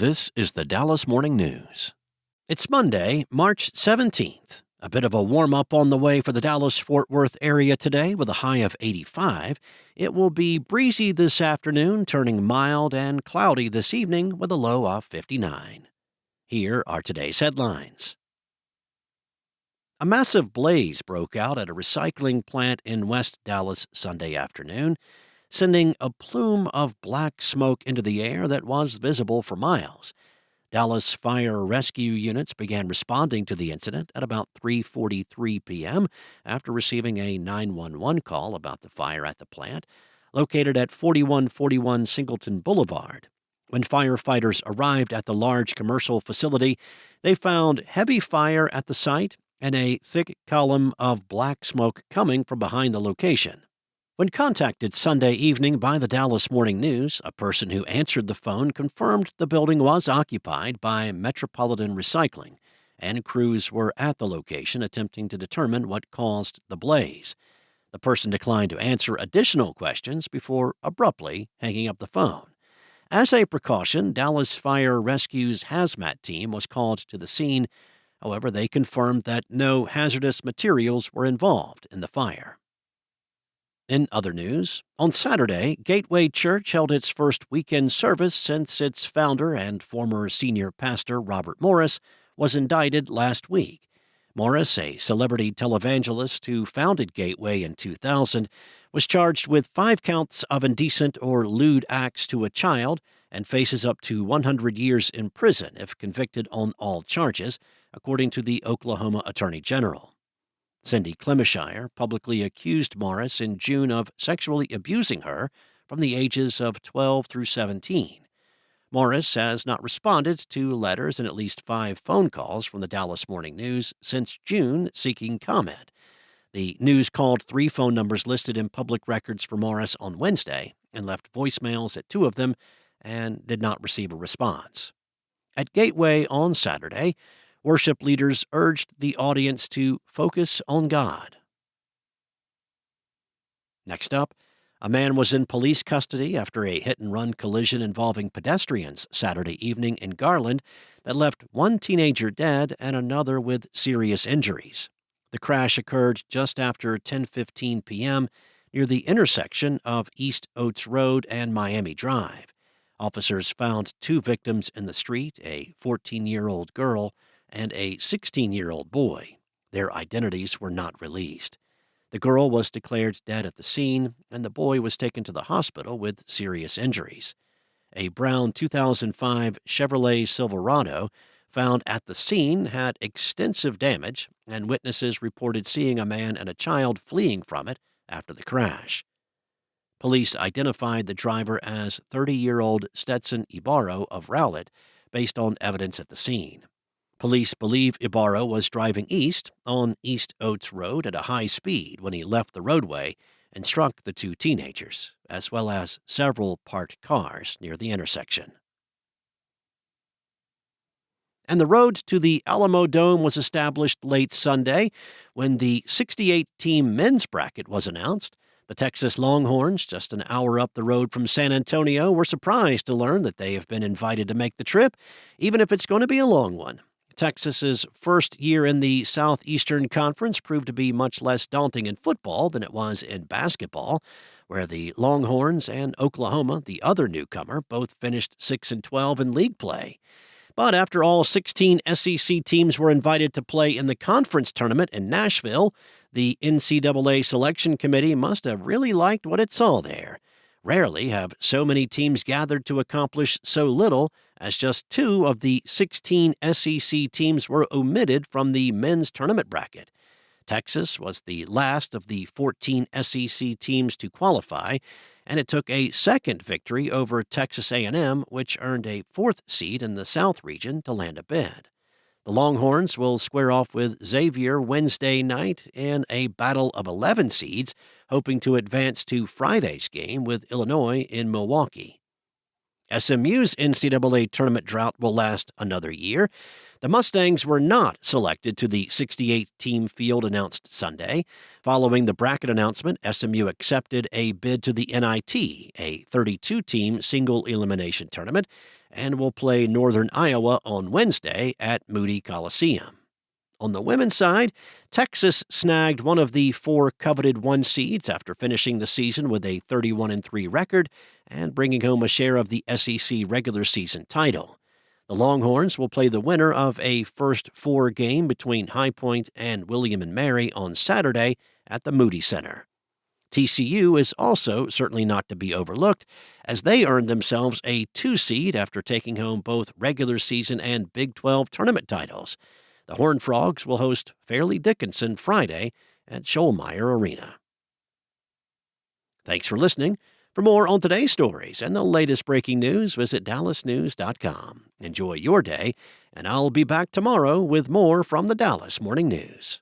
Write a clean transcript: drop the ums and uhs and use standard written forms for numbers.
This is the Dallas Morning News. It's Monday, March 17th. A bit of a warm-up on the way for the Dallas-Fort Worth area today with a high of 85. It will be breezy this afternoon, turning mild and cloudy this evening with a low of 59. Here are today's headlines. A massive blaze broke out at a recycling plant in West Dallas Sunday afternoon, sending a plume of black smoke into the air that was visible for miles. Dallas fire rescue units began responding to the incident at about 3:43 p.m. after receiving a 911 call about the fire at the plant, located at 4141 Singleton Boulevard. When firefighters arrived at the large commercial facility, they found heavy fire at the site and a thick column of black smoke coming from behind the location. When contacted Sunday evening by the Dallas Morning News, a person who answered the phone confirmed the building was occupied by Metropolitan Recycling, and crews were at the location attempting to determine what caused the blaze. The person declined to answer additional questions before abruptly hanging up the phone. As a precaution, Dallas Fire Rescue's HazMat team was called to the scene. However, they confirmed that no hazardous materials were involved in the fire. In other news, on Saturday, Gateway Church held its first weekend service since its founder and former senior pastor, Robert Morris, was indicted last week. Morris, a celebrity televangelist who founded Gateway in 2000, was charged with 5 counts of indecent or lewd acts to a child and faces up to 100 years in prison if convicted on all charges, according to the Oklahoma Attorney General. Cindy Clemishire publicly accused Morris in June of sexually abusing her from the ages of 12 through 17. Morris has not responded to letters and at least 5 phone calls from the Dallas Morning News since June seeking comment. The news called 3 phone numbers listed in public records for Morris on Wednesday and left voicemails at 2 of them and did not receive a response. At Gateway on Saturday, worship leaders urged the audience to focus on God. Next up, a man was in police custody after a hit-and-run collision involving pedestrians Saturday evening in Garland that left one teenager dead and another with serious injuries. The crash occurred just after 10:15 p.m. near the intersection of East Oates Road and Miami Drive. Officers found 2 victims in the street, a 14-year-old girl and a 16-year-old boy. Their identities were not released. The girl was declared dead at the scene, and the boy was taken to the hospital with serious injuries. A brown 2005 Chevrolet Silverado found at the scene had extensive damage, and witnesses reported seeing a man and a child fleeing from it after the crash. Police identified the driver as 30-year-old Stetson Ibarro of Rowlett, based on evidence at the scene. Police believe Ibarro was driving east on East Oates Road at a high speed when he left the roadway and struck the 2 teenagers, as well as several parked cars near the intersection. And the road to the Alamo Dome was established late Sunday when the 68-team men's bracket was announced. The Texas Longhorns, just an hour up the road from San Antonio, were surprised to learn that they have been invited to make the trip, even if it's going to be a long one. Texas's first year in the Southeastern Conference proved to be much less daunting in football than it was in basketball, where the Longhorns and Oklahoma, the other newcomer, both finished 6-12 in league play. But after all 16 SEC teams were invited to play in the conference tournament in Nashville, the NCAA selection committee must have really liked what it saw there. Rarely have so many teams gathered to accomplish so little, as just 2 of the 16 SEC teams were omitted from the men's tournament bracket. Texas was the last of the 14 SEC teams to qualify, and it took a second victory over Texas A&M, which earned a 4th seed in the South region to land a bid. The Longhorns will square off with Xavier Wednesday night in a battle of 11 seeds, hoping to advance to Friday's game with Illinois in Milwaukee. SMU's NCAA tournament drought will last another year. The Mustangs were not selected to the 68-team field announced Sunday. Following the bracket announcement, SMU accepted a bid to the NIT, a 32-team single-elimination tournament, and will play Northern Iowa on Wednesday at Moody Coliseum. On the women's side, Texas snagged one of the 4 coveted 1 seeds after finishing the season with a 31-3 record and bringing home a share of the SEC regular season title. The Longhorns will play the winner of a first 4 game between High Point and William and Mary on Saturday at the Moody Center. TCU is also certainly not to be overlooked, as they earned themselves a 2 seed after taking home both regular season and Big 12 tournament titles. The Horned Frogs will host Fairleigh Dickinson Friday at Schollmeyer Arena. Thanks for listening. For more on today's stories and the latest breaking news, visit dallasnews.com. Enjoy your day, and I'll be back tomorrow with more from the Dallas Morning News.